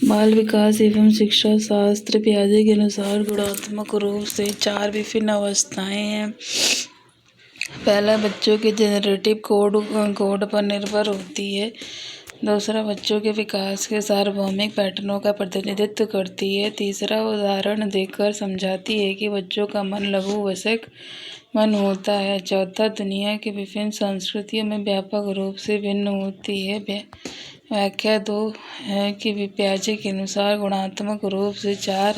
बाल विकास एवं शिक्षा शास्त्र पियाजे के अनुसार गुणात्मक रूप से 4 विभिन्न अवस्थाएं हैं। पहला बच्चों के जेनरेटिव कोड पर निर्भर होती है। दूसरा बच्चों के विकास के सार्वभौमिक पैटर्नों का प्रतिनिधित्व करती है। तीसरा उदाहरण देकर समझाती है कि बच्चों का मन लघु वयस्क मन होता है। चौथा दुनिया की विभिन्न संस्कृतियों में व्यापक रूप से भिन्न होती है। व्याख्या 2 है कि पियाजे के अनुसार गुणात्मक रूप से चार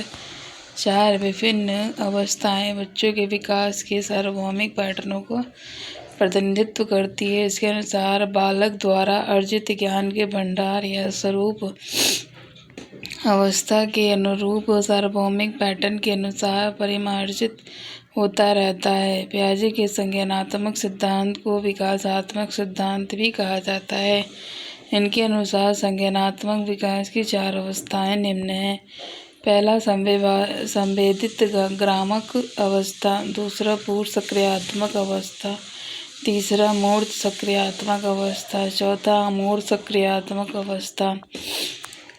विभिन्न अवस्थाएं बच्चों के विकास के सार्वभौमिक पैटर्नों को प्रतिनिधित्व करती है। इसके अनुसार बालक द्वारा अर्जित ज्ञान के भंडार या स्वरूप अवस्था के अनुरूप सार्वभौमिक पैटर्न के अनुसार परिमार्जित होता रहता है। पियाजे के संज्ञानात्मक सिद्धांत को विकासात्मक सिद्धांत भी कहा जाता है। इनके अनुसार संज्ञानात्मक विकास की 4 अवस्थाएं निम्न हैं। पहला संवेदित ग्रामक अवस्था, दूसरा पूर्व सक्रियात्मक अवस्था, तीसरा मूर्त सक्रियात्मक अवस्था, चौथा अमूर्त सक्रियात्मक अवस्था।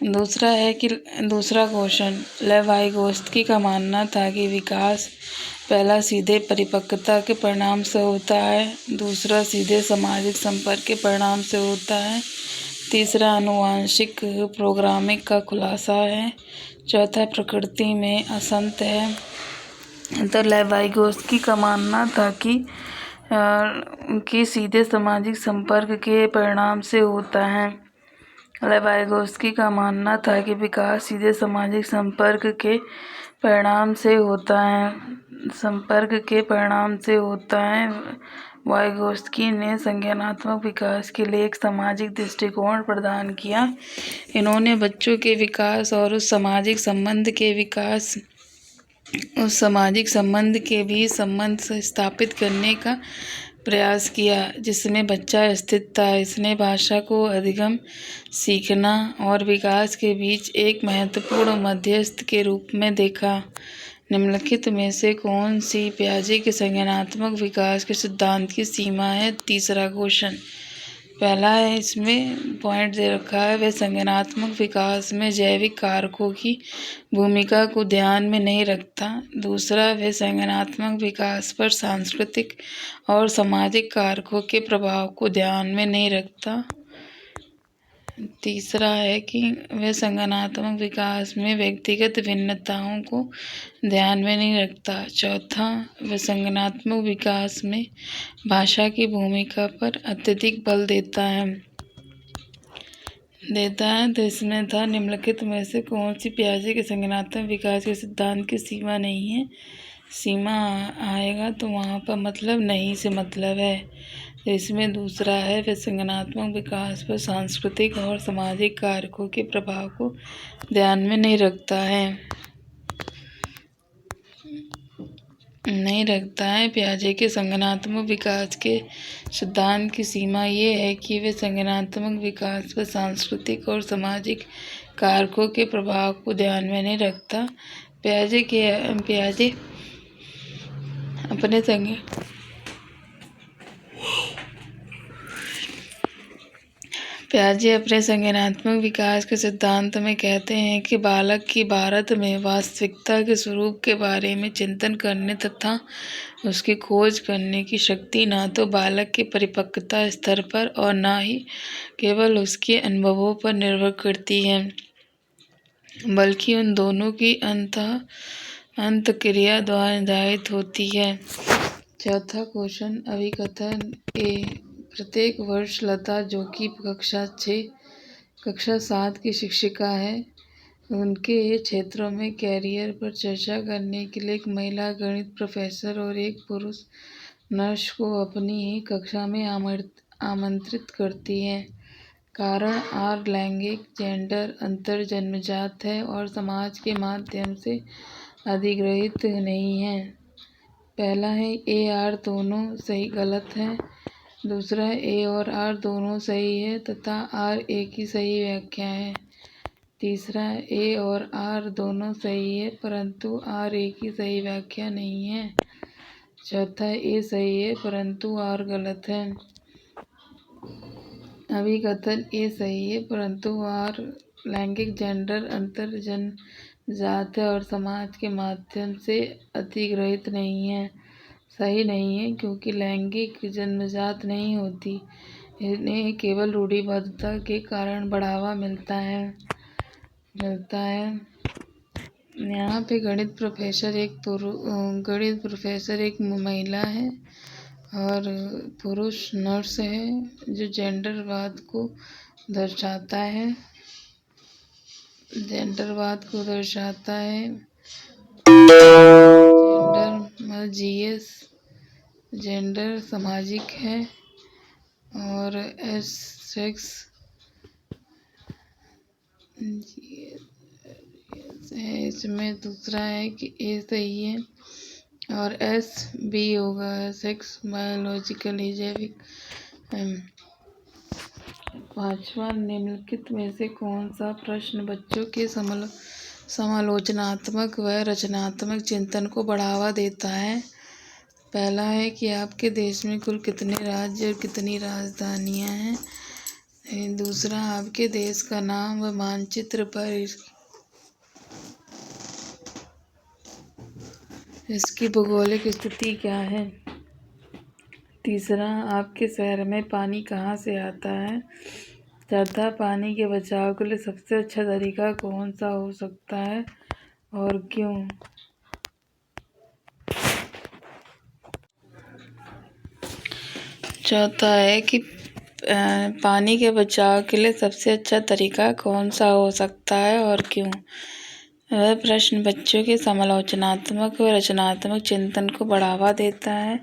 दूसरा क्वेश्चन, लेवाइगोत्स्की का मानना था कि विकास पहला सीधे परिपक्वता के परिणाम से होता है, दूसरा सीधे सामाजिक संपर्क के परिणाम से होता है, तीसरा आनुवंशिक प्रोग्रामिंग का खुलासा है, चौथा प्रकृति में असंत है। तो लेवाइगोत्स्की का मानना था कि सीधे सामाजिक संपर्क के परिणाम से होता है। लेवाइगोत्स्की का मानना था कि विकास सीधे सामाजिक संपर्क के परिणाम से होता है। वाइगोत्स्की ने संज्ञानात्मक विकास के लिए एक सामाजिक दृष्टिकोण प्रदान किया। इन्होंने बच्चों के विकास और उस सामाजिक के बीच संबंध स्थापित करने का प्रयास किया जिसमें बच्चा स्थित था। इसने भाषा को अधिगम, सीखना और विकास के बीच एक महत्वपूर्ण मध्यस्थ के रूप में देखा। निम्नलिखित में से कौन सी पियाजे के संज्ञानात्मक विकास के सिद्धांत की सीमा है? तीसरा क्वेश्चन, पहला है, इसमें पॉइंट दे रखा है, वह संज्ञानात्मक विकास में जैविक कारकों की भूमिका को ध्यान में नहीं रखता। दूसरा, वह संज्ञानात्मक विकास पर सांस्कृतिक और सामाजिक कारकों के प्रभाव को ध्यान में नहीं रखता। तीसरा है कि वह संज्ञानात्मक विकास में व्यक्तिगत भिन्नताओं को ध्यान में नहीं रखता। चौथा, वह संज्ञानात्मक विकास में भाषा की भूमिका पर अत्यधिक बल देता है। तो इसमें था, निम्नलिखित में से कौन सी पियाजे के संज्ञानात्मक विकास के सिद्धांत की सीमा नहीं है? सीमा आएगा तो वहाँ पर मतलब नहीं से मतलब है। तो इसमें दूसरा है, वह संज्ञानात्मक विकास पर सांस्कृतिक और सामाजिक कारकों के प्रभाव को ध्यान में नहीं रखता है। पियाजे के संज्ञानात्मक विकास के सिद्धांत की सीमा ये है कि वे संज्ञानात्मक विकास पर सांस्कृतिक और सामाजिक कारकों के प्रभाव को ध्यान में नहीं रखता। पियाजे अपने संज्ञानात्मक विकास के सिद्धांत में कहते हैं कि बालक की भारत में वास्तविकता के स्वरूप के बारे में चिंतन करने तथा उसकी खोज करने की शक्ति न तो बालक के परिपक्वता स्तर पर और न ही केवल उसके अनुभवों पर निर्भर करती है, बल्कि उन दोनों की अंतःक्रिया द्वारा निर्धारित होती है। चौथा क्वेश्चन, अभिकथन ए, प्रत्येक वर्ष लता, जो कि कक्षा 7 की शिक्षिका है, उनके क्षेत्रों में कैरियर पर चर्चा करने के लिए एक महिला गणित प्रोफेसर और एक पुरुष नर्स को अपनी ही कक्षा में आमंत्रित करती है। कारण आर लैंगिक जेंडर अंतर जन्मजात है और समाज के माध्यम से अधिग्रहित नहीं है। पहला है, ए आर दोनों सही गलत है। दूसरा, ए और आर दोनों सही है तथा आर ए की सही व्याख्या है। तीसरा, ए और आर दोनों सही है परंतु आर ए की सही व्याख्या नहीं है। चौथा, ए सही है परंतु आर गलत है। अभिकथन ए सही है परंतु आर लैंगिक जेंडर अंतर जनजातीय और समाज के माध्यम से अधिग्रहित नहीं है, सही नहीं है, क्योंकि लैंगिक जन्मजात नहीं होती। इन्हें केवल रूढ़िबद्धता के कारण बढ़ावा मिलता है। यहाँ पे गणित प्रोफेसर एक महिला है और पुरुष नर्स है, जो जेंडरवाद को दर्शाता है। जीएस जेंडर सामाजिक है और एस सेक्स है। इसमें दूसरा है कि ए सही है और एस बी होगा, सेक्स बायोलॉजिकली जैविक। पांचवा, निम्नलिखित में से कौन सा प्रश्न बच्चों के समालोचनात्मक व रचनात्मक चिंतन को बढ़ावा देता है? पहला है कि आपके देश में कुल कितने राज्य और कितनी राजधानियां हैं। दूसरा, आपके देश का नाम व मानचित्र पर इसकी भौगोलिक स्थिति क्या है। तीसरा, आपके शहर में पानी कहाँ से आता है। चौथा, पानी के बचाव के लिए सबसे अच्छा तरीका कौन सा हो सकता है और क्यों। चौथा है कि पानी के बचाव के लिए सबसे अच्छा तरीका कौन सा हो सकता है और क्यों। वह प्रश्न बच्चों के समालोचनात्मक व रचनात्मक चिंतन को बढ़ावा देता है।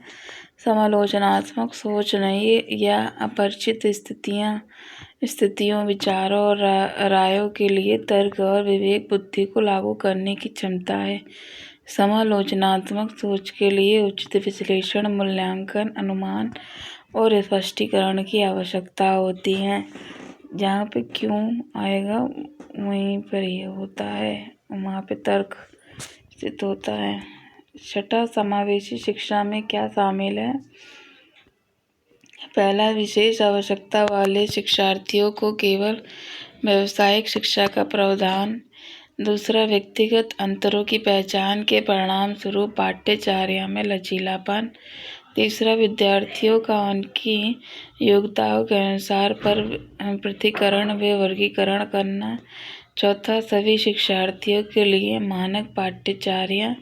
समालोचनात्मक सोच नई या अपरिचित स्थितियों, विचारों और रायों के लिए तर्क और विवेक बुद्धि को लागू करने की क्षमता है। समालोचनात्मक सोच के लिए उचित विश्लेषण, मूल्यांकन, अनुमान और स्पष्टीकरण की आवश्यकता होती है। जहाँ पे क्यों आएगा वहीं पर ये होता है, वहाँ पे तर्क सिद्ध होता है। छठा, समावेशी शिक्षा में क्या शामिल है। पहला, विशेष आवश्यकता वाले शिक्षार्थियों को केवल व्यावसायिक शिक्षा का प्रावधान। दूसरा, व्यक्तिगत अंतरों की पहचान के परिणाम स्वरूप पाठ्यचर्या में लचीलापन। तीसरा, विद्यार्थियों का उनकी योग्यताओं के अनुसार पृथक्करण व वर्गीकरण करना। चौथा, सभी शिक्षार्थियों के लिए मानक पाठ्यचर्या।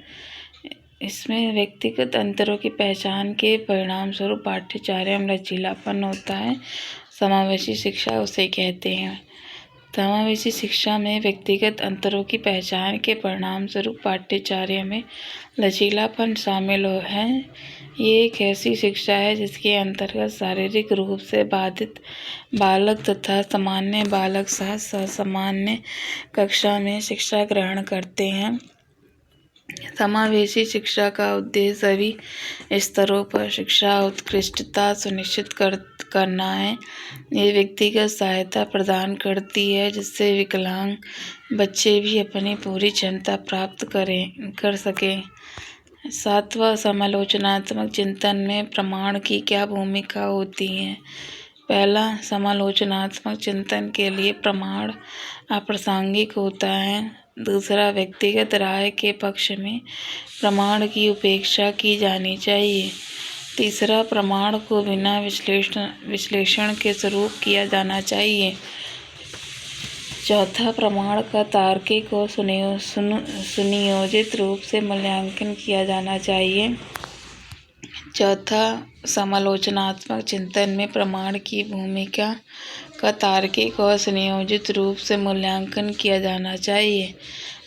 इसमें व्यक्तिगत अंतरों की पहचान के परिणाम स्वरूप पाठ्यचर्या में लचीलापन होता है। समावेशी शिक्षा उसे कहते हैं। समावेशी शिक्षा में व्यक्तिगत अंतरों की पहचान के परिणाम स्वरूप पाठ्यचर्या में लचीलापन शामिल है। ये एक ऐसी शिक्षा है जिसके अंतर्गत शारीरिक रूप से बाधित बालक तथा सामान्य बालक सामान्य कक्षा में शिक्षा ग्रहण करते हैं। समावेशी शिक्षा का उद्देश्य सभी स्तरों पर शिक्षा उत्कृष्टता सुनिश्चित करना है। ये व्यक्तिगत सहायता प्रदान करती है जिससे विकलांग बच्चे भी अपनी पूरी क्षमता प्राप्त कर सकें। सातवां, समालोचनात्मक चिंतन में प्रमाण की क्या भूमिका होती है। पहला, समालोचनात्मक चिंतन के लिए प्रमाण अप्रासंगिक होता है। दूसरा, व्यक्तिगत राय के पक्ष में प्रमाण की उपेक्षा की जानी चाहिए। तीसरा, प्रमाण को बिना विश्लेषण के स्वरूप किया जाना चाहिए। चौथा, प्रमाण का तार्किक और सुनियोजित रूप से मूल्यांकन किया जाना चाहिए। चौथा, समालोचनात्मक चिंतन में प्रमाण की भूमिका का तार्किक और सुनियोजित रूप से मूल्यांकन किया जाना चाहिए।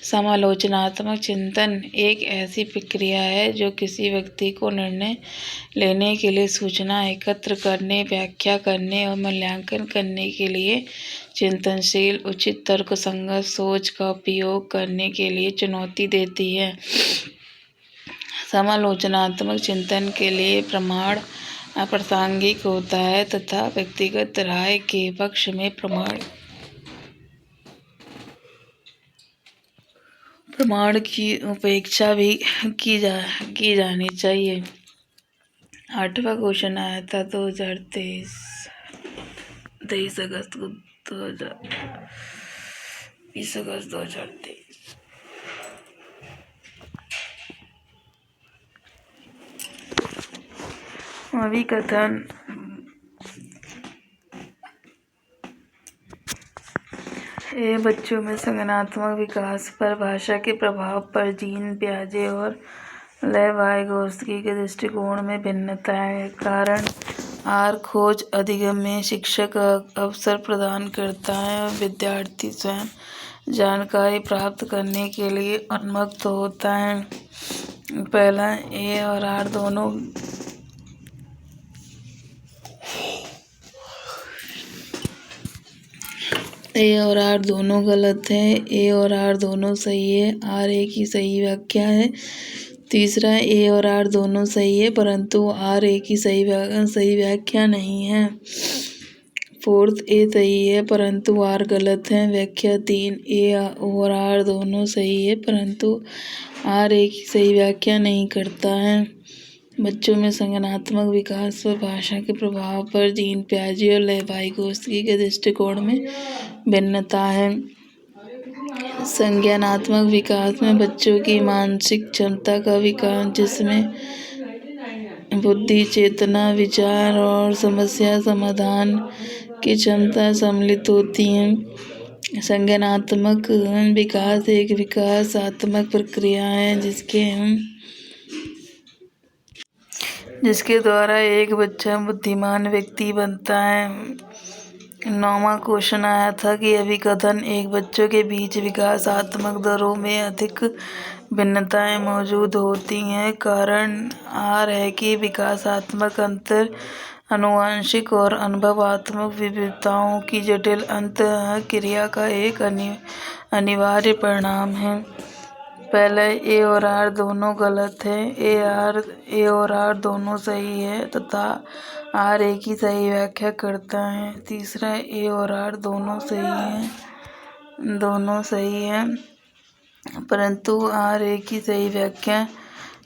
समालोचनात्मक चिंतन एक ऐसी प्रक्रिया है जो किसी व्यक्ति को निर्णय लेने के लिए सूचना एकत्र करने, व्याख्या करने और मूल्यांकन करने के लिए चिंतनशील, उचित तर्कसंगत सोच का उपयोग करने के लिए चुनौती देती है। समालोचनात्मक चिंतन के लिए प्रमाण अप्रासंगिक होता है तथा व्यक्तिगत राय के पक्ष में प्रमाण की उपेक्षा भी की जानी चाहिए। 8वां क्वेश्चन आया था 23 अगस्त को 2000 20 अगस्त 2023। अभिकथन। ये बच्चों में संज्ञानात्मक विकास पर भाषा के प्रभाव पर जीन पियाजे और लेवाइगोस्की के दृष्टिकोण में भिन्नता है। कारण आर खोज अधिगम में शिक्षक अवसर प्रदान करता है और विद्यार्थी स्वयं जानकारी प्राप्त करने के लिए उन्मुक्त होता है। पहला, ए और आर दोनों गलत है। ए और आर दोनों सही है, आर ए की सही व्याख्या है। तीसरा, ए और आर दोनों सही है परंतु आर ए की सही व्याख्या नहीं है। फोर्थ, ए सही है परंतु आर गलत है। व्याख्या 3, ए और आर दोनों सही है परंतु आर ए की सही व्याख्या नहीं करता है। बच्चों में संज्ञानात्मक विकास पर भाषा के प्रभाव पर जीन पियाजे और लेवाइगोस्की के दृष्टिकोण में भिन्नता है। संज्ञानात्मक विकास में बच्चों की मानसिक क्षमता का विकास, जिसमें बुद्धि, चेतना, विचार और समस्या समाधान की क्षमता सम्मिलित होती है। संज्ञानात्मक विकास एक विकासात्मक प्रक्रिया है जिसके द्वारा एक बच्चा बुद्धिमान व्यक्ति बनता है। 9वां क्वेश्चन आया था कि अभिकथन एक बच्चों के बीच विकासात्मक दरों में अधिक भिन्नताएं मौजूद होती हैं। कारण आर है कि विकासात्मक अंतर आनुवंशिक और अनुभवात्मक विविधताओं की जटिल अंतःक्रिया का एक अनिवार्य परिणाम है। पहला, ए और आर दोनों गलत है। ए और आर दोनों सही है तथा आर ए की सही व्याख्या करता है। तीसरा, ए और आर दोनों सही है परंतु आर ए की सही व्याख्या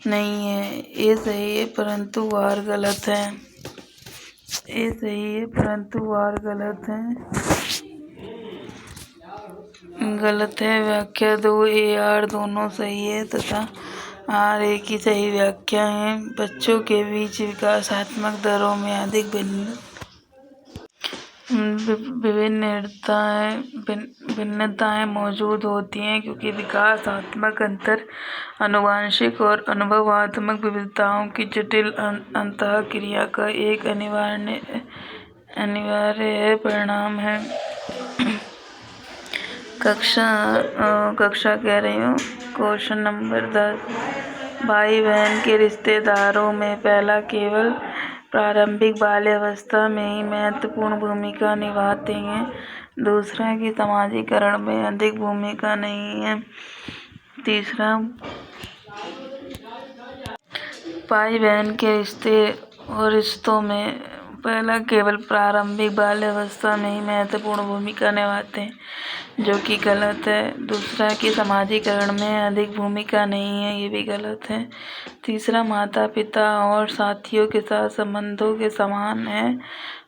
नहीं है। ए सही है परंतु आर गलत है। ए सही है परंतु आर गलत है। व्याख्या 2, ए आर दोनों सही है तथा आर ए की सही व्याख्या है। बच्चों के बीच विकासात्मक दरों में अधिक भिन्नताएं मौजूद होती हैं क्योंकि विकासात्मक अंतर आनुवंशिक और अनुभवात्मक विविधताओं की जटिल अंतःक्रिया का एक अनिवार्य परिणाम है। कक्षा कह रही हूँ। क्वेश्चन नंबर 10, भाई बहन के रिश्तेदारों में पहला केवल प्रारंभिक बाल्यावस्था में ही महत्वपूर्ण भूमिका निभाते हैं, दूसरा की समाजीकरण में अधिक भूमिका नहीं है। तीसरा, भाई बहन के रिश्तों में पहला केवल प्रारंभिक बाल्यावस्था में ही महत्वपूर्ण भूमिका निभाते हैं, जो कि गलत है। दूसरा कि समाजीकरण में अधिक भूमिका नहीं है, ये भी गलत है। तीसरा, माता पिता और साथियों के साथ संबंधों के समान है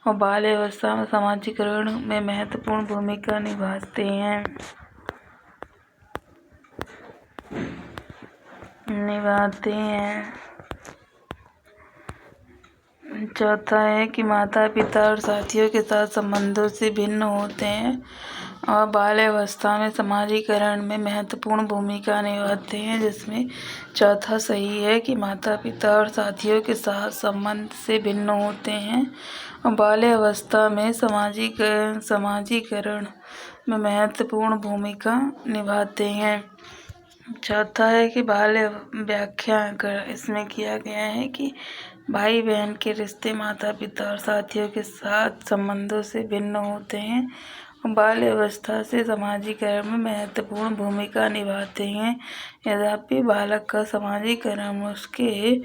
और बाल्यावस्था में समाजीकरण में महत्वपूर्ण भूमिका निभाते हैं। चौथा है कि माता पिता और साथियों के साथ संबंधों से भिन्न होते हैं और बाल्यावस्था में समाजीकरण में महत्वपूर्ण भूमिका निभाते हैं, जिसमें चौथा सही है कि माता पिता और साथियों के साथ संबंध से भिन्न होते हैं और बाल्यावस्था में समाजीकरण में महत्वपूर्ण भूमिका निभाते हैं। चौथा है कि बाल्य व्याख्या इसमें किया गया है कि भाई बहन के रिश्ते माता पिता और साथियों के साथ संबंधों से भिन्न होते हैं और बाल्यावस्था से समाजीकरण में महत्वपूर्ण भूमिका निभाते हैं। यद्यपि बालक का समाजीकरण उसके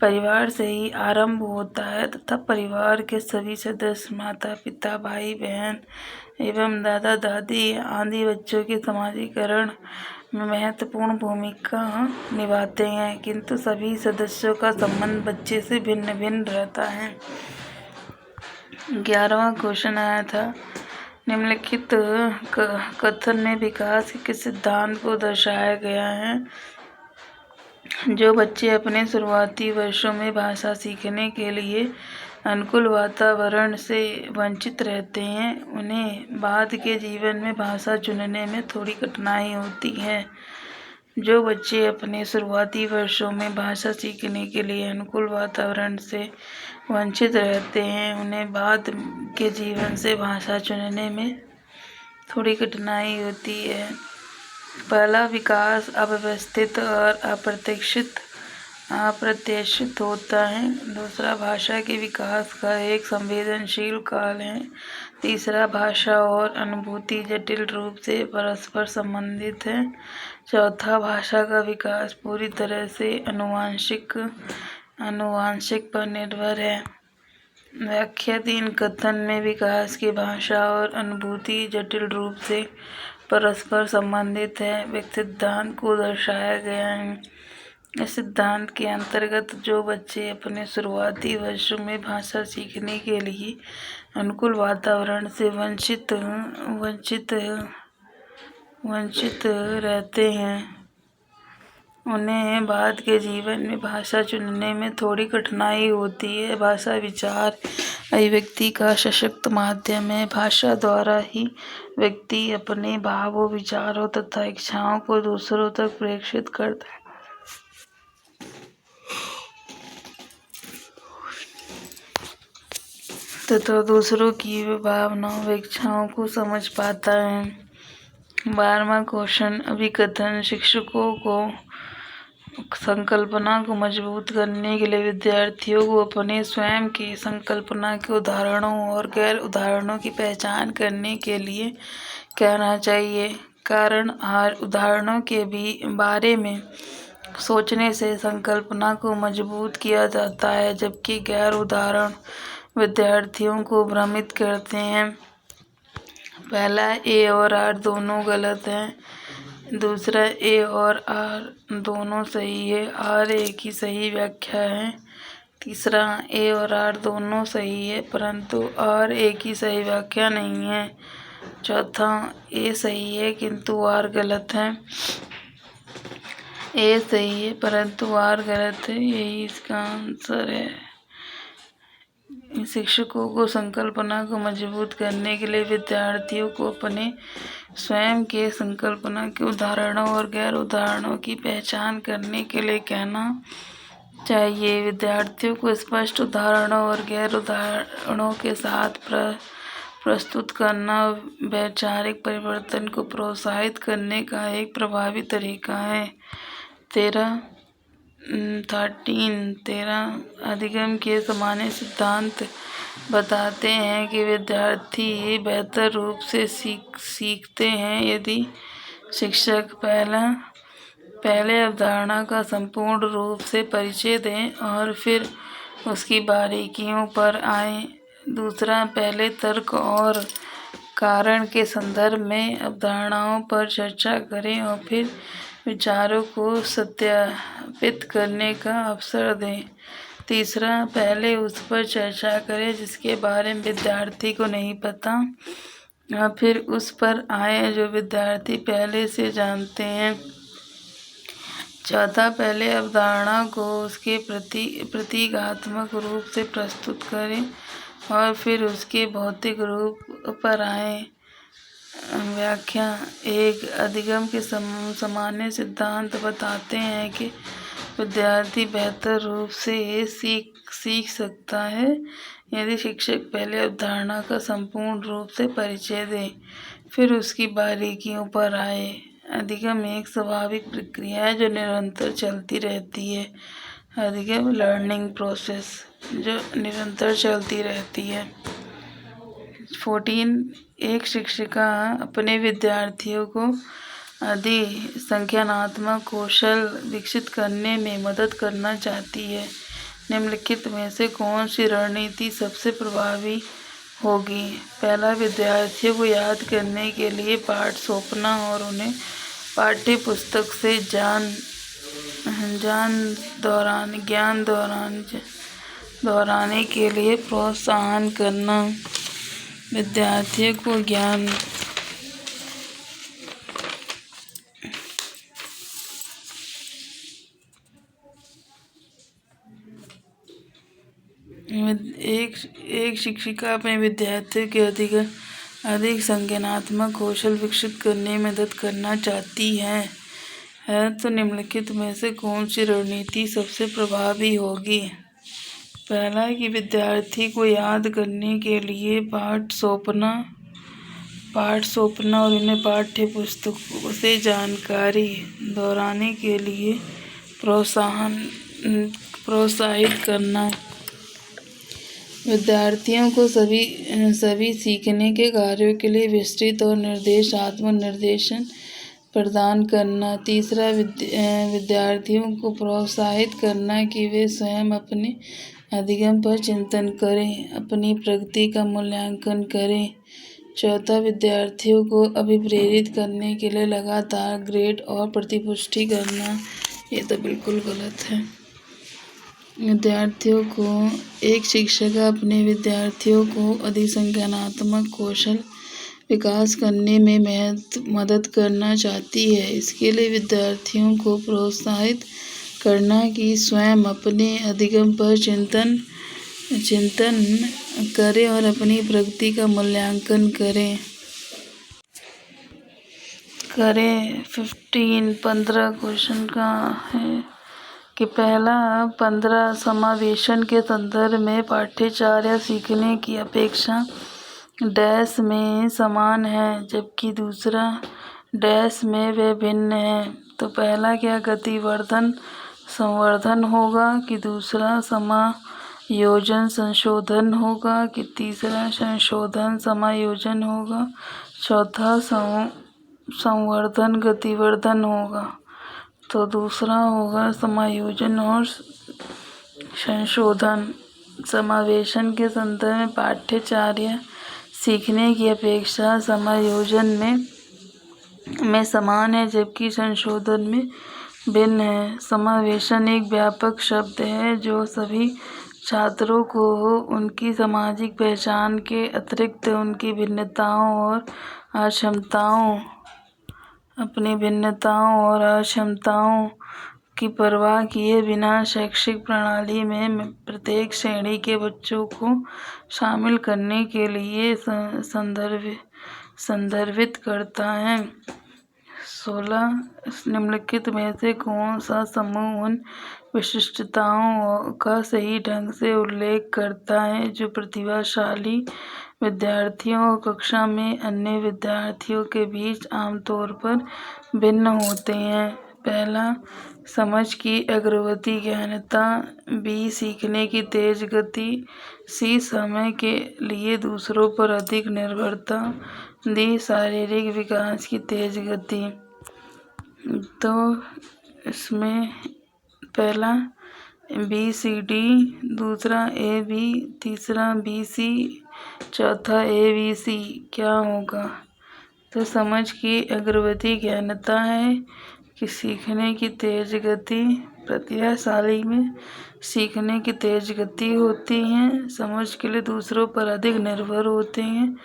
परिवार से ही आरंभ होता है तथा परिवार के सभी सदस्य माता पिता, भाई बहन एवं दादा दादी आदि बच्चों के समाजीकरण में महत्वपूर्ण भूमिका निभाते हैं, किंतु सभी सदस्यों का संबंध बच्चे से भिन्न भिन्न रहता है। 11वां क्वेश्चन आया था, निम्नलिखित कथन में विकास के किस सिद्धांत को दर्शाया गया है? जो बच्चे अपने शुरुआती वर्षों में भाषा सीखने के लिए अनुकूल वातावरण से वंचित रहते हैं, उन्हें बाद के जीवन में भाषा चुनने में थोड़ी कठिनाई होती है। जो बच्चे अपने शुरुआती वर्षों में भाषा सीखने के लिए अनुकूल वातावरण से वंचित रहते हैं, उन्हें बाद के जीवन से भाषा चुनने में थोड़ी कठिनाई होती है। पहला, विकास अव्यवस्थित और अप्रत्याशित होता है। दूसरा, भाषा के विकास का एक संवेदनशील काल है। तीसरा, भाषा और अनुभूति जटिल रूप से परस्पर संबंधित है। चौथा, भाषा का विकास पूरी तरह से आनुवांशिक पर निर्भर है। व्याख्या 3 कथन में विकास की भाषा और अनुभूति जटिल रूप से परस्पर संबंधित है वे सिद्धांत को दर्शाया गया है। इस सिद्धांत के अंतर्गत जो बच्चे अपने शुरुआती वर्षों में भाषा सीखने के लिए अनुकूल वातावरण से वंचित रहते हैं, उन्हें बाद के जीवन में भाषा चुनने में थोड़ी कठिनाई होती है। भाषा विचार अभिव्यक्ति का सशक्त माध्यम है। भाषा द्वारा ही व्यक्ति अपने भावों, विचारों तथा इच्छाओं को दूसरों तक प्रेषित करता है तथा दूसरों की भावनाओं व इच्छाओं को समझ पाता है। 12वां क्वेश्चन, अभिकथन। शिक्षकों को संकल्पना को मजबूत करने के लिए विद्यार्थियों को अपने स्वयं की संकल्पना के उदाहरणों और गैर उदाहरणों की पहचान करने के लिए कहना चाहिए। कारण, उदाहरणों के बारे में सोचने से संकल्पना को मजबूत किया जाता है, जबकि गैर उदाहरण विद्यार्थियों को भ्रमित करते हैं। पहला, ए और आर दोनों गलत हैं। दूसरा, ए और आर दोनों सही है। आर ए की सही व्याख्या है। तीसरा, ए और आर दोनों सही है परंतु आर ए की सही व्याख्या नहीं है। चौथा, ए सही है किंतु आर गलत है। ए सही है परंतु आर गलत है, यही इसका आंसर है। शिक्षकों को संकल्पना को मजबूत करने के लिए विद्यार्थियों को अपने स्वयं के संकल्पना के उदाहरणों और गैर उदाहरणों की पहचान करने के लिए कहना चाहिए। विद्यार्थियों को स्पष्ट उदाहरणों और गैर उदाहरणों के साथ प्रस्तुत करना वैचारिक परिवर्तन को प्रोत्साहित करने का एक प्रभावी तरीका है। 13 अधिगम के सामान्य सिद्धांत बताते हैं कि विद्यार्थी बेहतर रूप से सीखते हैं यदि शिक्षक पहले अवधारणा का संपूर्ण रूप से परिचय दें और फिर उसकी बारीकियों पर आए। दूसरा, पहले तर्क और कारण के संदर्भ में अवधारणाओं पर चर्चा करें और फिर विचारों को सत्यापित करने का अवसर दें। तीसरा, पहले उस पर चर्चा करें जिसके बारे में विद्यार्थी को नहीं पता और फिर उस पर आए जो विद्यार्थी पहले से जानते हैं। चौथा, पहले अवधारणा को उसके प्रतीकात्मक रूप से प्रस्तुत करें और फिर उसके भौतिक रूप पर आए। व्याख्या 1 अधिगम के सामान्य सिद्धांत बताते हैं कि विद्यार्थी बेहतर रूप से सीख सकता है यदि शिक्षक पहले अवधारणा का संपूर्ण रूप से परिचय दे, फिर उसकी बारीकियों पर आए। अधिगम एक स्वाभाविक प्रक्रिया है जो निरंतर चलती रहती है। अधिगम लर्निंग प्रोसेस जो निरंतर चलती रहती है। 14 एक शिक्षिका अपने विद्यार्थियों को अधिक संज्ञानात्मक कौशल विकसित करने में मदद करना चाहती है। निम्नलिखित में से कौन सी रणनीति सबसे प्रभावी होगी? पहला, विद्यार्थियों को याद करने के लिए पाठ सौंपना और उन्हें पाठ्य पुस्तक से ज्ञान दोहराने के लिए प्रोत्साहन करना। विद्यार्थियों को ज्ञान एक शिक्षिका अपने विद्यार्थियों के अधिक संज्ञानात्मक कौशल विकसित करने में मदद करना चाहती है तो निम्नलिखित में से कौन सी रणनीति सबसे प्रभावी होगी। पहला कि विद्यार्थी को याद करने के लिए पाठ सौंपना और उन्हें पाठ्य पुस्तकों से जानकारी दोहराने के लिए प्रोत्साहित करना। विद्यार्थियों को सभी सीखने के कार्यों के लिए विस्तृत और निर्देशन प्रदान करना। तीसरा, विद्यार्थियों को प्रोत्साहित करना कि वे स्वयं अपने अधिगम पर चिंतन करें, अपनी प्रगति का मूल्यांकन करें। चौथा, विद्यार्थियों को अभिप्रेरित करने के लिए लगातार ग्रेड और प्रतिपुष्टि करना। ये तो बिल्कुल गलत है। विद्यार्थियों को एक शिक्षक अपने विद्यार्थियों को अधिक संज्ञानात्मक कौशल विकास करने में मदद करना चाहती है। इसके लिए विद्यार्थियों को प्रोत्साहित करना कि स्वयं अपने अधिगम पर चिंतन करें और अपनी प्रगति का मूल्यांकन करें। 15 क्वेश्चन का है कि पहला, 15 समावेशन के संदर्भ में पाठ्यचर्या सीखने की अपेक्षा डैश में समान है जबकि दूसरा डैश में वे भिन्न है। तो पहला क्या संवर्धन होगा कि दूसरा समायोजन संशोधन होगा कि तीसरा संशोधन समायोजन होगा, चौथा संवर्धन गतिवर्धन होगा। तो दूसरा होगा समायोजन और संशोधन। समावेशन के संदर्भ में पाठ्यचर्या सीखने की अपेक्षा समायोजन में समान है जबकि संशोधन में भिन्न है। समावेशन एक व्यापक शब्द है जो सभी छात्रों को उनकी सामाजिक पहचान के अतिरिक्त उनकी अपनी भिन्नताओं और अक्षमताओं की परवाह किए बिना शैक्षिक प्रणाली में प्रत्येक श्रेणी के बच्चों को शामिल करने के लिए संदर्भित करता है। 16, निम्नलिखित में से कौन सा समूह उन विशिष्टताओं का सही ढंग से उल्लेख करता है जो प्रतिभाशाली विद्यार्थियों और कक्षा में अन्य विद्यार्थियों के बीच आमतौर पर भिन्न होते हैं। पहला, समझ की अग्रवर्ती गहनता, बी, सीखने की तेज गति, सी, समय के लिए दूसरों पर अधिक निर्भरता, डी, शारीरिक विकास की तेज गति। तो इसमें पहला ABCD, दूसरा AB, तीसरा BC, चौथा ABC क्या होगा। तो समझ की अग्रवर्ती गहनता है कि सीखने की तेज गति, प्रतिभाशाली में सीखने की तेज गति होती है, समझ के लिए दूसरों पर अधिक निर्भर होते हैं,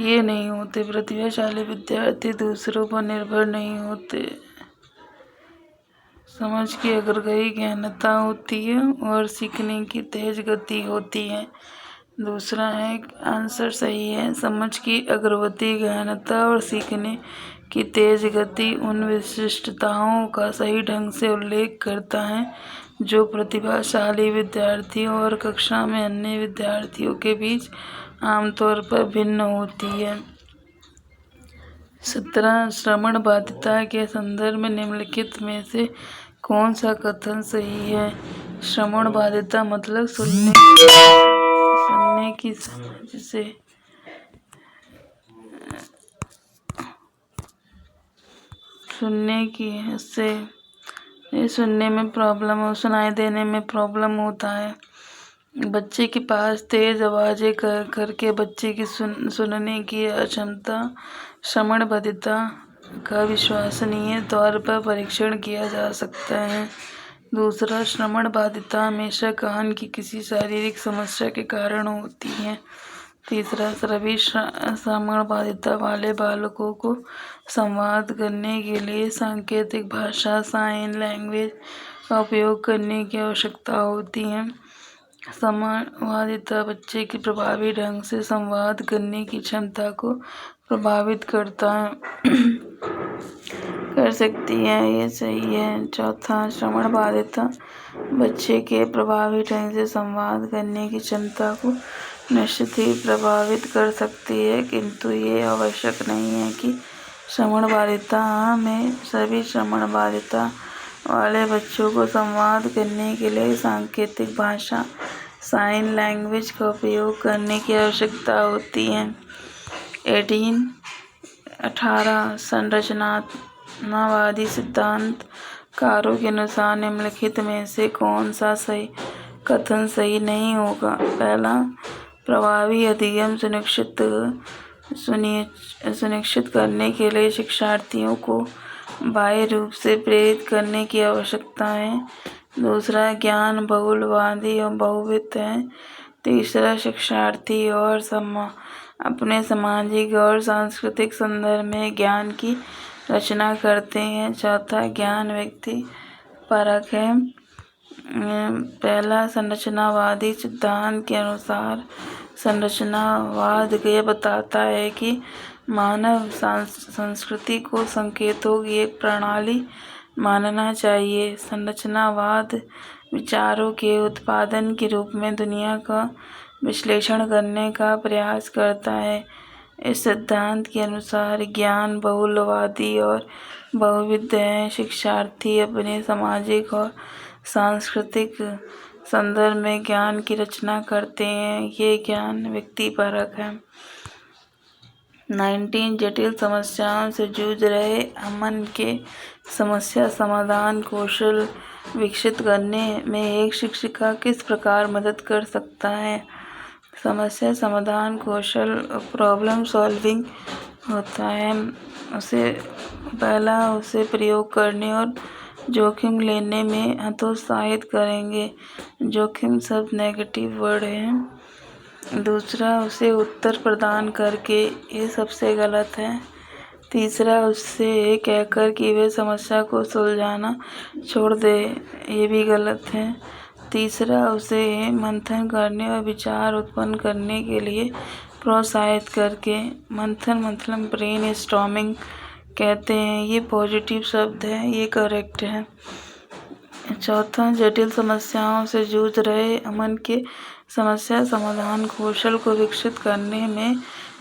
ये नहीं होते। प्रतिभाशाली विद्यार्थी दूसरों पर निर्भर नहीं होते। समझ की अग्रगई गहनता होती है और सीखने की तेज गति होती है। दूसरा है आंसर सही है। समझ की अग्रवर्ती गहनता और सीखने की तेज गति उन विशिष्टताओं का सही ढंग से उल्लेख करता है जो प्रतिभाशाली विद्यार्थियों और कक्षा में अन्य विद्यार्थियों के बीच आमतौर पर भिन्न होती है। 17, श्रवण बाधिता के संदर्भ में निम्नलिखित में से कौन सा कथन सही है। श्रवण बाधिता मतलब सुनने में प्रॉब्लम हो, सुनाई देने में प्रॉब्लम होता है। बच्चे के पास तेज आवाज़ें करके बच्चे की सुनने की अक्षमता श्रवण बाधिता का विश्वसनीय तौर पर परीक्षण किया जा सकता है। दूसरा, श्रवण बाधिता हमेशा कान की किसी शारीरिक समस्या के कारण होती है। तीसरा, सभी श्रवण बाधिता वाले बालकों को संवाद करने के लिए सांकेतिक भाषा साइन लैंग्वेज का उपयोग करने की आवश्यकता होती है। संवादिता बच्चे की प्रभावी ढंग से संवाद करने की क्षमता को प्रभावित कर सकती है। ये सही है। चौथा, श्रवण बाधिता बच्चे के प्रभावी ढंग से संवाद करने की क्षमता को निश्चित ही प्रभावित कर सकती है, किंतु ये आवश्यक नहीं है कि श्रवण बाधिता में सभी श्रवण बाधिता वाले बच्चों को संवाद करने के लिए सांकेतिक भाषा साइन लैंग्वेज का उपयोग करने की आवश्यकता होती है। 18 संरचनावादी सिद्धांतकारों के अनुसार निम्नलिखित में से कौन सा कथन सही नहीं होगा? पहला, प्रभावी अधिगम सुनिश्चित करने के लिए शिक्षार्थियों को बाह्य रूप से प्रेरित करने की आवश्यकता है। दूसरा, ज्ञान बहुलवादी और बहुविध है। तीसरा, शिक्षार्थी और अपने सामाजिक और सांस्कृतिक संदर्भ में ज्ञान की रचना करते हैं। चौथा, ज्ञान व्यक्ति परक है। पहला, संरचनावादी सिद्धांत के अनुसार संरचनावाद यह बताता है कि मानव संस्कृति को संकेतों की एक प्रणाली मानना चाहिए। संरचनावाद विचारों के उत्पादन के रूप में दुनिया का विश्लेषण करने का प्रयास करता है। इस सिद्धांत के अनुसार ज्ञान बहुलवादी और बहुविध है। शिक्षार्थी अपने सामाजिक और सांस्कृतिक संदर्भ में ज्ञान की रचना करते हैं। ये ज्ञान व्यक्तिपरक है। 19 जटिल समस्याओं से जूझ रहे अमन के समस्या समाधान कौशल विकसित करने में एक शिक्षिका किस प्रकार मदद कर सकता है? समस्या समाधान कौशल प्रॉब्लम सॉल्विंग होता है। उसे प्रयोग करने और जोखिम लेने में हतोत्साहित करेंगे। जोखिम शब्द नेगेटिव वर्ड है। दूसरा, उसे उत्तर प्रदान करके, ये सबसे गलत है। तीसरा, उससे कहकर कि वे समस्या को सुलझाना छोड़ दे, ये भी गलत है। तीसरा, उसे मंथन करने और विचार उत्पन्न करने के लिए प्रोत्साहित करके, मंथन मतलब ब्रेन स्टॉर्मिंग कहते हैं, ये पॉजिटिव शब्द है, ये करेक्ट है। चौथा, जटिल समस्याओं से जूझ रहे अमन के समस्या समाधान कौशल को विकसित करने में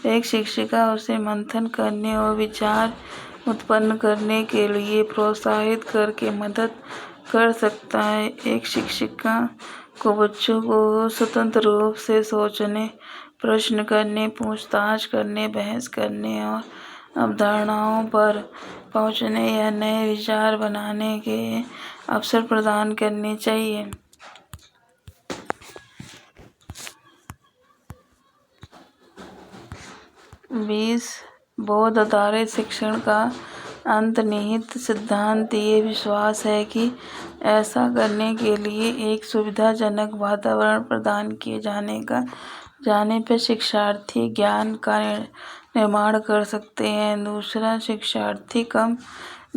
एक शिक्षिका उसे मंथन करने और विचार उत्पन्न करने के लिए प्रोत्साहित करके मदद कर सकता है। एक शिक्षिका को बच्चों को स्वतंत्र रूप से सोचने, प्रश्न करने, पूछताछ करने, बहस करने और अवधारणाओं पर पहुंचने या नए विचार बनाने के अवसर प्रदान करने चाहिए। 20 बौद्ध आधारित शिक्षण का अंतर्निहित सिद्धांत ये विश्वास है कि ऐसा करने के लिए एक सुविधाजनक वातावरण प्रदान किए जाने पर शिक्षार्थी ज्ञान का निर्माण कर सकते हैं। दूसरा, शिक्षार्थी कम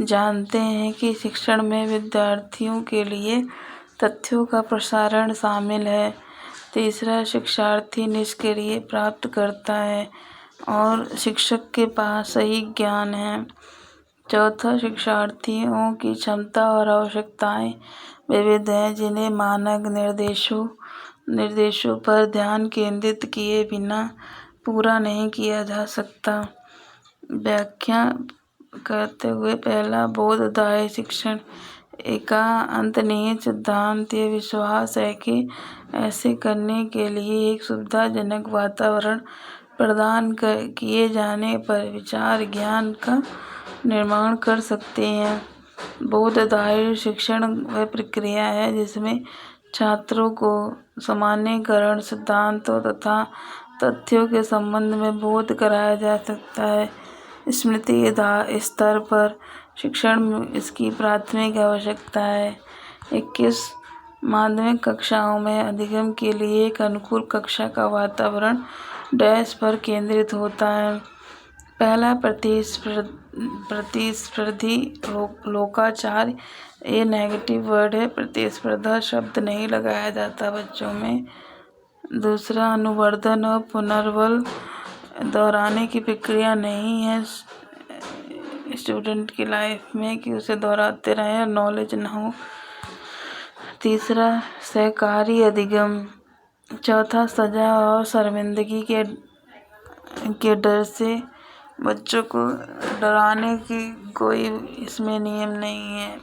जानते हैं कि शिक्षण में विद्यार्थियों के लिए तथ्यों का प्रसारण शामिल है। तीसरा, शिक्षार्थी निष्क्रिय प्राप्त करता है और शिक्षक के पास सही ज्ञान है। चौथा, शिक्षार्थियों की क्षमता और आवश्यकताएं विविध हैं, जिन्हें मानक निर्देशों पर ध्यान केंद्रित किए बिना पूरा नहीं किया जा सकता। व्याख्या करते हुए, पहला, बौद्ध आधारित शिक्षण का अंतर्निहित सिद्धांत ये विश्वास है कि ऐसे करने के लिए एक सुविधाजनक वातावरण प्रदान किए जाने पर विचार ज्ञान का निर्माण कर सकते हैं। बौद्ध आधारित शिक्षण वह प्रक्रिया है जिसमें छात्रों को सामान्यीकरण सिद्धांतों तथा तथ्यों के संबंध में बोध कराया जा सकता है। स्मृति स्तर पर शिक्षण में इसकी प्राथमिक आवश्यकता है। 21 माध्यमिक कक्षाओं में अधिगम के लिए एक अनुकूल कक्षा का वातावरण डैश पर केंद्रित होता है। पहला, प्रतिस्पर्धी लोकाचार। ये नेगेटिव वर्ड है। प्रतिस्पर्धा शब्द नहीं लगाया जाता बच्चों में। दूसरा, अनुवर्धन और पुनर्बल दोहराने की प्रक्रिया नहीं है स्टूडेंट की लाइफ में कि उसे दोहराते रहें और नॉलेज ना हो। तीसरा, सहकारी अधिगम। चौथा, सजा और शर्मिंदगी के डर से। बच्चों को डराने की कोई इसमें नियम नहीं है।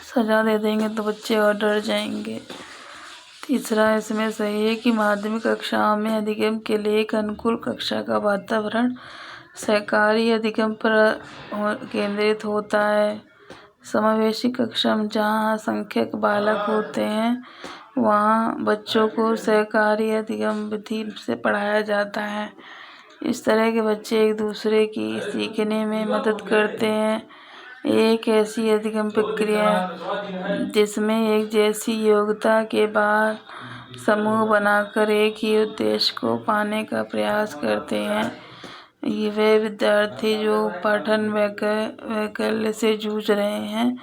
सजा दे देंगे तो बच्चे और डर जाएंगे। तीसरा, इसमें सही है कि माध्यमिक कक्षाओं में अधिगम के लिए एक अनुकूल कक्षा का वातावरण सहकारी अधिगम पर केंद्रित होता है। समावेशी कक्षा में जहाँ असंख्यक बालक होते हैं वहाँ बच्चों को सहकारी अधिगम विधि से पढ़ाया जाता है। इस तरह के बच्चे एक दूसरे की सीखने में मदद करते हैं। एक ऐसी अधिगम प्रक्रिया जिसमें एक जैसी योग्यता के बाद समूह बनाकर एक ही उद्देश्य को पाने का प्रयास करते हैं। ये वे विद्यार्थी जो पठन वैकल्य से जूझ रहे हैं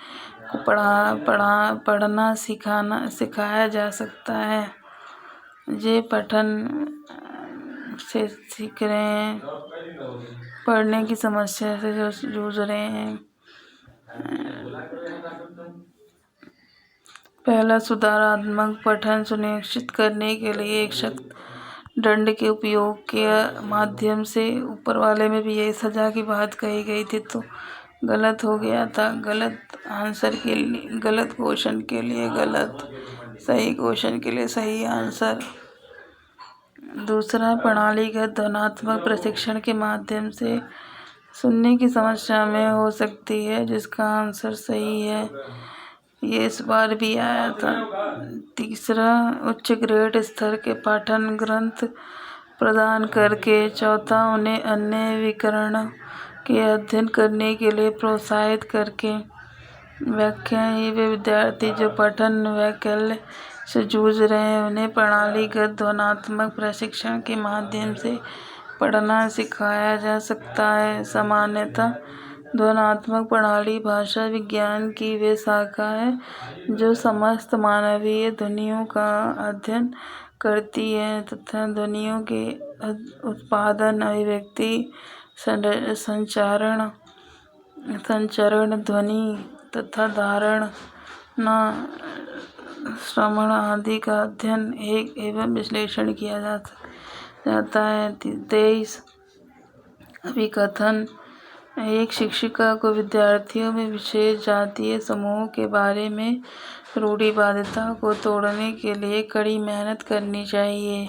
को पढ़ना सिखाया जा सकता है। जे पठन से सीख रहे हैं, पढ़ने की समस्या से जो जूझ रहे हैं। पहला, सुधारात्मक पठन सुनिश्चित करने के लिए एक सख्त दंड के उपयोग के माध्यम से। ऊपर वाले में भी यही सजा की बात कही गई थी तो गलत हो गया था। गलत आंसर के लिए गलत क्वेश्चन के लिए गलत, सही क्वेश्चन के लिए सही आंसर। दूसरा, प्रणालीगत ध्वन्यात्मक प्रशिक्षण के माध्यम से सुनने की समस्या में हो सकती है जिसका आंसर सही है। ये इस बार भी आया था। तीसरा, उच्च ग्रेड स्तर के पाठन ग्रंथ प्रदान करके। चौथा, उन्हें अन्य विकर्ण के अध्ययन करने के लिए प्रोत्साहित करके। व्याख्या, ये वे विद्यार्थी जो पठन वैकल्य से जूझ रहे हैं उन्हें प्रणालीगत ध्वन्यात्मक प्रशिक्षण के माध्यम से पढ़ना सिखाया जा सकता है। सामान्यतः ध्वन्यात्मक प्रणाली भाषा विज्ञान की वे शाखा है जो समस्त मानवीय ध्वनियों का अध्ययन करती है तथा ध्वनियों के उत्पादन, अभिव्यक्ति, संचरण, ध्वनि तथा धारणा, श्रवण आदि का अध्ययन एवं विश्लेषण किया जाता है। 23, अभिकथन। एक शिक्षिका को विद्यार्थियों में विशेष जातीय समूहों के बारे में रूढ़िवादिता को तोड़ने के लिए कड़ी मेहनत करनी चाहिए।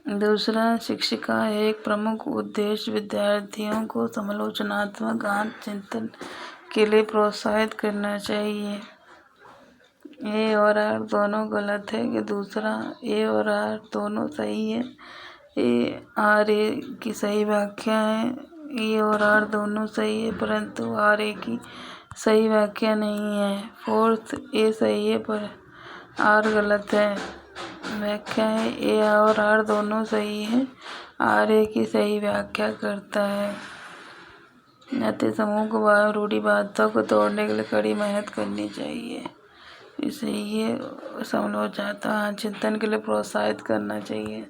दूसरा, शिक्षिका एक प्रमुख उद्देश्य विद्यार्थियों को समालोचनात्मक आत्मचिंतन के लिए प्रोत्साहित करना चाहिए। ए और आर दोनों गलत है कि दूसरा ए और आर दोनों सही है। ए आर ए की सही व्याख्या है। ए और आर दोनों सही है परंतु आर ए की सही व्याख्या नहीं है। फोर्थ, ए सही है पर आर गलत है। व्याख्या है ए और आर दोनों सही है, आर ए की सही व्याख्या करता है। जातीय समूह को रूढ़िवादिता को तोड़ने के लिए कड़ी मेहनत करनी चाहिए। इसे ये समालोचनात्मक चिंतन के लिए प्रोत्साहित करना चाहिए।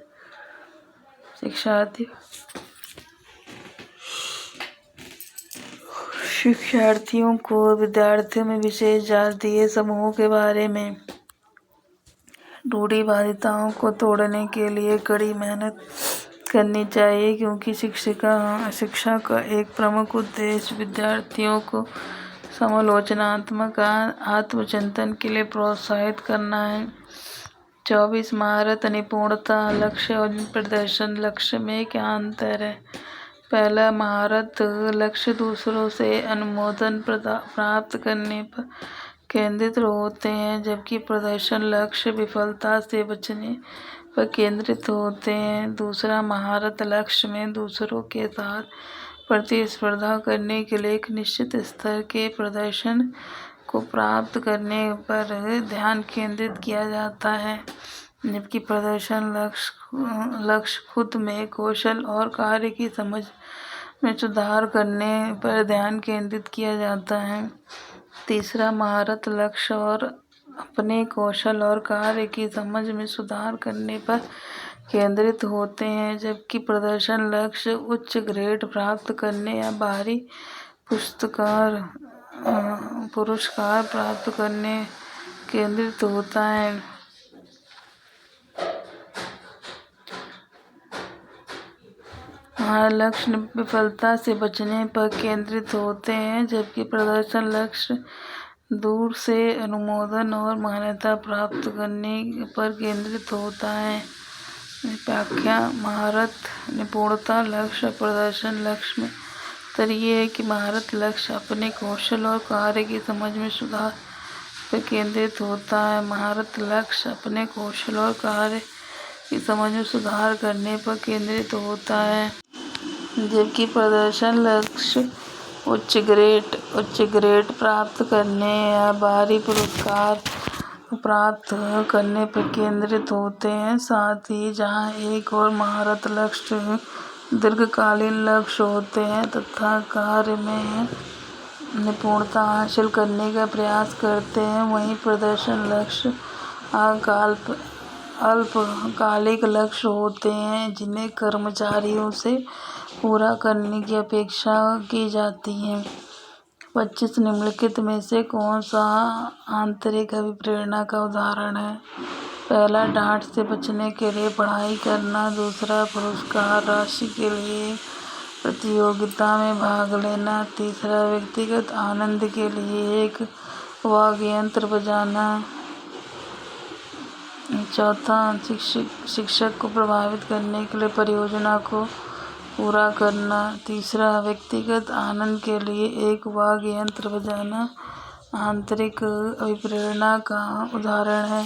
शिक्षार्थियों को विद्यार्थियों में विशेष जातीय समूहों के बारे में रूढ़िवादिताओं को तोड़ने के लिए कड़ी मेहनत करनी चाहिए क्योंकि शिक्षा का एक प्रमुख उद्देश्य विद्यार्थियों को समालोचनात्मक आत्मचिंतन के लिए प्रोत्साहित करना है। 24, महारत, निपुणता, लक्ष्य और प्रदर्शन लक्ष्य में क्या अंतर है? पहला, महारत लक्ष्य दूसरों से अनुमोदन प्राप्त करने पर केंद्रित होते हैं जबकि प्रदर्शन लक्ष्य विफलता से बचने पर केंद्रित होते हैं। दूसरा, महारत लक्ष्य में दूसरों के साथ प्रतिस्पर्धा करने के लिए एक निश्चित स्तर के प्रदर्शन को प्राप्त करने पर ध्यान केंद्रित किया जाता है जबकि प्रदर्शन लक्ष्य खुद में कौशल और कार्य की समझ में सुधार करने पर ध्यान केंद्रित किया जाता है। तीसरा, महारत लक्ष्य और अपने कौशल और कार्य की समझ में सुधार करने पर केंद्रित होते हैं, जबकि प्रदर्शन लक्ष्य उच्च ग्रेड प्राप्त करने या बाहरी पुरस्कार प्राप्त करने केंद्रित होता है। महारत लक्ष्य विफलता से बचने पर केंद्रित होते हैं, जबकि प्रदर्शन लक्ष्य दूर से अनुमोदन और मान्यता प्राप्त करने पर केंद्रित होता है। व्याख्या: महारत निपुणता लक्ष्य और प्रदर्शन लक्ष्य में अंतर ये है कि महारत लक्ष्य अपने कौशल और कार्य की समझ में सुधार पर केंद्रित होता है। महारत लक्ष्य अपने कौशल और कार्य की समझ में सुधार करने पर केंद्रित होता है, जबकि प्रदर्शन लक्ष्य उच्च ग्रेड प्राप्त करने या बाहरी पुरस्कार प्राप्त करने पर केंद्रित होते हैं। साथ ही जहां एक और महारत लक्ष्य दीर्घकालीन लक्ष्य होते हैं तथा कार्य में निपुणता हासिल करने का प्रयास करते हैं, वहीं प्रदर्शन लक्ष्य अल्पकालिक लक्ष्य होते हैं जिन्हें कर्मचारियों से पूरा करने की अपेक्षा की जाती है। 25 निम्नलिखित में से कौन सा आंतरिक अभिप्रेरणा का उदाहरण है? पहला, डांट से बचने के लिए पढ़ाई करना। दूसरा, पुरस्कार राशि के लिए प्रतियोगिता में भाग लेना। तीसरा, व्यक्तिगत आनंद के लिए एक वाद्य यंत्र बजाना। चौथा, शिक्षक को प्रभावित करने के लिए परियोजना को पूरा करना। तीसरा, व्यक्तिगत आनंद के लिए एक वाद्य यंत्र बजाना आंतरिक अभिप्रेरणा का उदाहरण है।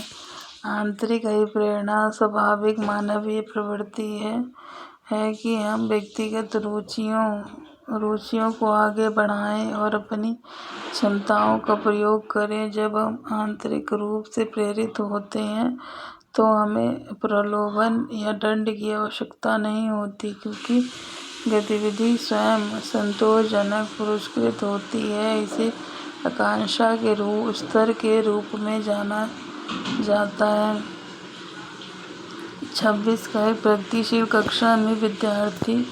आंतरिक अभिप्रेरणा स्वाभाविक मानवीय प्रवृत्ति है कि हम व्यक्तिगत रुचियों को आगे बढ़ाएं और अपनी क्षमताओं का प्रयोग करें। जब हम आंतरिक रूप से प्रेरित होते हैं तो हमें प्रलोभन या दंड की आवश्यकता नहीं होती, क्योंकि गतिविधि स्वयं संतोषजनक पुरस्कृत होती है। इसे आकांक्षा के स्तर के रूप में जाना जाता है। 26 प्रगतिशील कक्षा में विद्यार्थी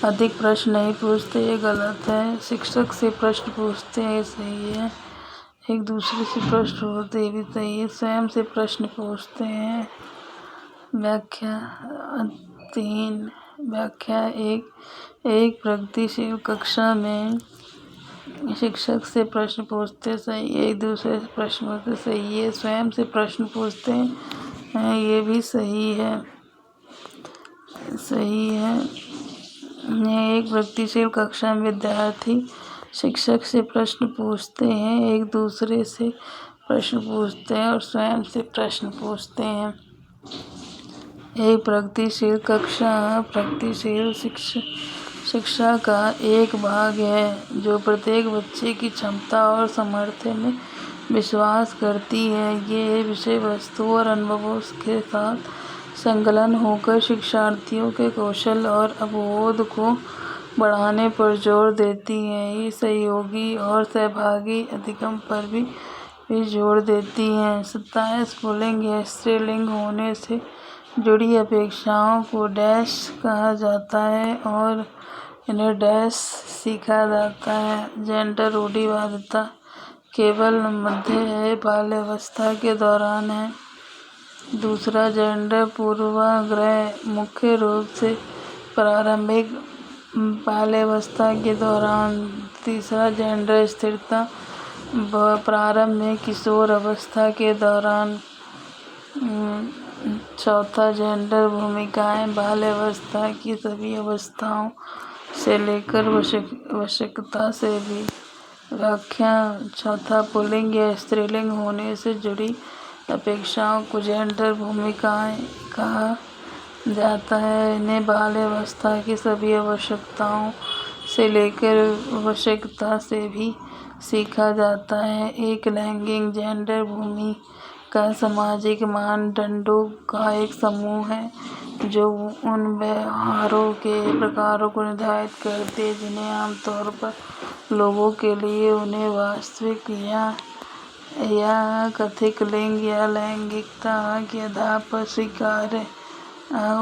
अधिक प्रश्न नहीं पूछते, ये गलत है। शिक्षक से प्रश्न पूछते हैं, ये सही है। एक दूसरे से प्रश्न पूछते, ये भी सही है। स्वयं से प्रश्न पूछते हैं। व्याख्या 3। व्याख्या 1 प्रगतिशील कक्षा में शिक्षक से प्रश्न पूछते सही है, एक दूसरे से प्रश्न पूछते सही है। स्वयं से प्रश्न पूछते हैं, ये भी सही है। एक प्रगतिशील कक्षा में विद्यार्थी शिक्षक से प्रश्न पूछते हैं, एक दूसरे से प्रश्न पूछते हैं और स्वयं से प्रश्न पूछते हैं। एक प्रगतिशील कक्षा प्रगतिशील शिक्षा का एक भाग है जो प्रत्येक बच्चे की क्षमता और सामर्थ्य में विश्वास करती है। ये विषय वस्तु और अनुभवों के साथ संलग्न होकर शिक्षार्थियों के कौशल और अवबोध को बढ़ाने पर जोर देती है। ये सहयोगी और सहभागी अधिगम पर भी जोर देती है। 27 पुल्लिंग या स्त्रीलिंग होने से जुड़ी अपेक्षाओं को डैश कहा जाता है और इन्हें डैश सीखा जाता है। जेंडर रूढ़िवादिता केवल मध्य बाल्यावस्था के दौरान है। दूसरा, जेंडर पूर्वाग्रह मुख्य रूप से प्रारंभिक बाल्यावस्था के दौरान। तीसरा, जेंडर स्थिरता प्रारंभ में किशोर अवस्था के दौरान। चौथा, जेंडर भूमिकाएं बाल्यावस्था की सभी अवस्थाओं से लेकर वयस्कता से भी। व्याख्या 4 पुल्लिंग या स्त्रीलिंग होने से जुड़ी अपेक्षाओं को जेंडर भूमिकाएं कहा जाता है। इन्हें बाल्यावस्था की सभी आवश्यकताओं से लेकर वयस्कता से भी सीखा जाता है। एक लैंगिक जेंडर का सामाजिक मानदंडों का एक समूह है जो उन व्यवहारों के प्रकारों को निर्धारित करते हैं जिन्हें आमतौर पर लोगों के लिए उन्हें वास्तविक या कथित लिंग या लैंगिकता के आधार पर स्वीकार्य,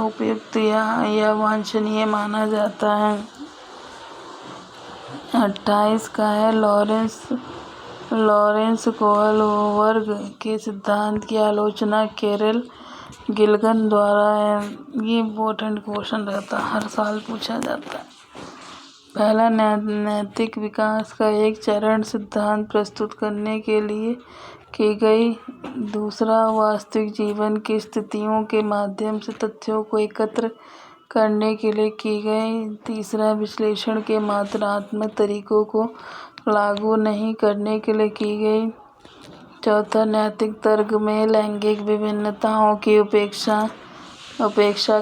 उपयुक्त या वांछनीय माना जाता है। 28 का है लॉरेंस कोहलबर्ग के सिद्धांत की आलोचना कैरल गिल्लिगन द्वारा है। ये इम्पोर्टेंट क्वेश्चन रहता है, हर साल पूछा जाता है। पहला, नैतिक विकास का एक चरण सिद्धांत प्रस्तुत करने के लिए की गई। दूसरा, वास्तविक जीवन की स्थितियों के माध्यम से तथ्यों को एकत्र करने के लिए की गई। तीसरा, विश्लेषण के मात्रात्मक तरीकों को लागू नहीं करने के लिए की गई। चौथा, नैतिक तर्क में लैंगिक विभिन्नताओं की उपेक्षा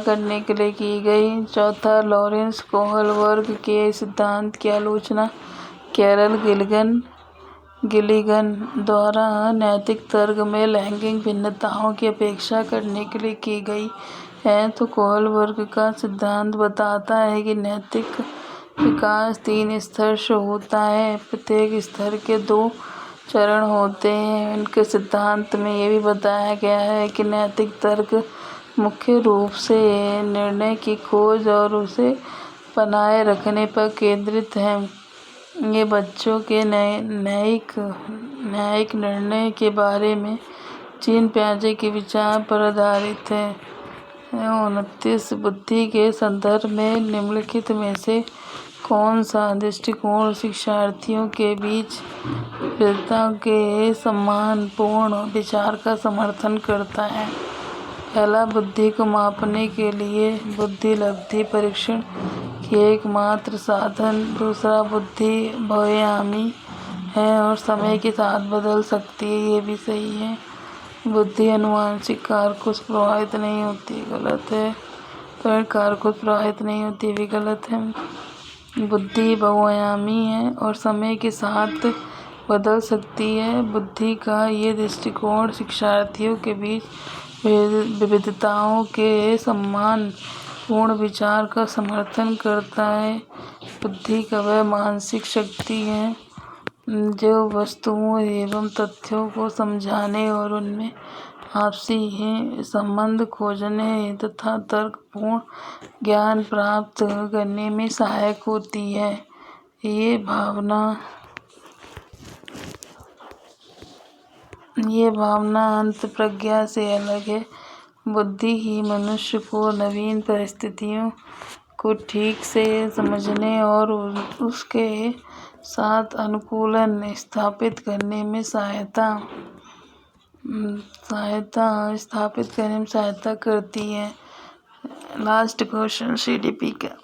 करने के लिए की गई। चौथा, लॉरेंस कोहलबर्ग के सिद्धांत की आलोचना कैरल गिल्लिगन द्वारा नैतिक तर्क में लैंगिक भिन्नताओं की उपेक्षा करने के लिए की गई है। तो कोहलबर्ग का सिद्धांत बताता है कि नैतिक विकास 3 स्तर से होता है, प्रत्येक स्तर के 2 चरण होते हैं। उनके सिद्धांत में ये भी बताया गया है कि नैतिक तर्क मुख्य रूप से निर्णय की खोज और उसे बनाए रखने पर केंद्रित है। ये बच्चों के न्यायिक निर्णय के बारे में जीन पियाजे के विचार पर आधारित है। 29, बुद्धि के संदर्भ में निम्नलिखित में से कौन सा दृष्टिकोण शिक्षार्थियों के बीच विविधता के सम्मानपूर्ण विचार का समर्थन करता है? पहला, बुद्धि को मापने के लिए बुद्धि लब्धि परीक्षण की एकमात्र साधन। दूसरा, बुद्धि बहुआयामी है और समय के साथ बदल सकती है। ये भी सही है। बुद्धि आनुवंशिक कारकों से प्रभावित नहीं होती, गलत है। तो कारकों से प्रभावित नहीं होती, भी गलत है। बुद्धि बहुआयामी है और समय के साथ बदल सकती है। बुद्धि का ये दृष्टिकोण शिक्षार्थियों के बीच विविधताओं के सम्मानपूर्ण विचार का समर्थन करता है। बुद्धि का वह मानसिक शक्ति है जो वस्तुओं एवं तथ्यों को समझने और उनमें आपसी संबंध खोजने तथा तर्कपूर्ण ज्ञान प्राप्त करने में सहायक होती है। ये भावना अंतःप्रज्ञा से अलग है। बुद्धि ही मनुष्य को नवीन परिस्थितियों को ठीक से समझने और उसके साथ अनुकूलन स्थापित करने में सहायता करती है। लास्ट क्वेश्चन CDP का,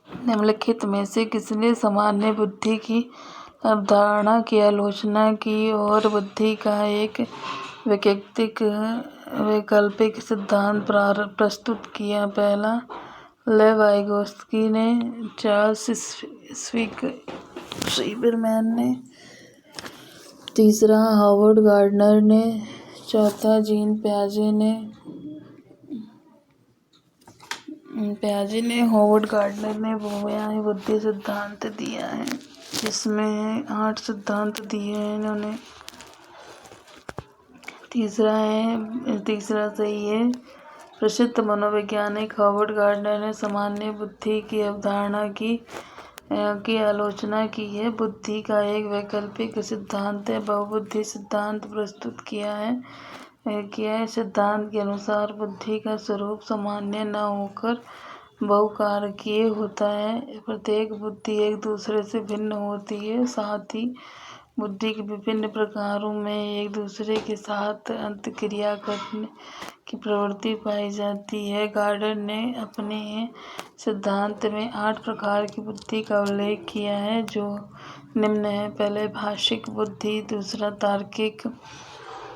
निम्नलिखित में से किसने सामान्य बुद्धि की अवधारणा की आलोचना की और बुद्धि का एक वैकल्पिक सिद्धांत प्रस्तुत किया? पहला, लेव वाइगोत्स्की ने। चार्ल्स स्पीरमैन ने। तीसरा, हॉवर्ड गार्डनर ने। चौथा, जीन पियाजे ने। हॉवर्ड गार्डनर ने बहुआयामी बुद्धि सिद्धांत दिया है, जिसमें 8 सिद्धांत दिए हैं इन्होंने। तीसरा सही है। प्रसिद्ध मनोवैज्ञानिक हॉवर्ड गार्डनर ने सामान्य बुद्धि की अवधारणा की आलोचना की है। बुद्धि का एक वैकल्पिक सिद्धांत है, बहुबुद्धि सिद्धांत प्रस्तुत किया है। सिद्धांत के अनुसार बुद्धि का स्वरूप सामान्य न होकर बहुकारकीय होता है। प्रत्येक बुद्धि एक दूसरे से भिन्न होती है। साथ ही बुद्धि के विभिन्न प्रकारों में एक दूसरे के साथ अंतःक्रिया करने की प्रवृत्ति पाई जाती है। गार्डनर ने अपने सिद्धांत में 8 प्रकार की बुद्धि का उल्लेख किया है, जो निम्न है। पहले, भाषिक बुद्धि। दूसरा, तार्किक।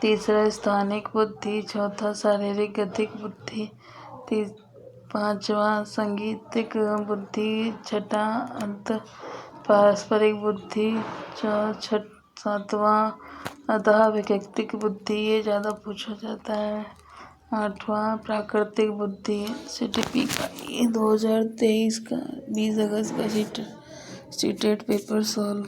तीसरा, स्थानिक बुद्धि। चौथा, शारीरिक गतिक बुद्धि। पांचवा, सांगीतिक बुद्धि। छठा, अंतः पारस्परिक बुद्धि। सातवां, अतः वैयक्तिक बुद्धि ये ज़्यादा पूछा जाता है। 8वां प्राकृतिक बुद्धि CTP का ये 2023 का 20 अगस्त का सीटेट पेपर सॉल्व।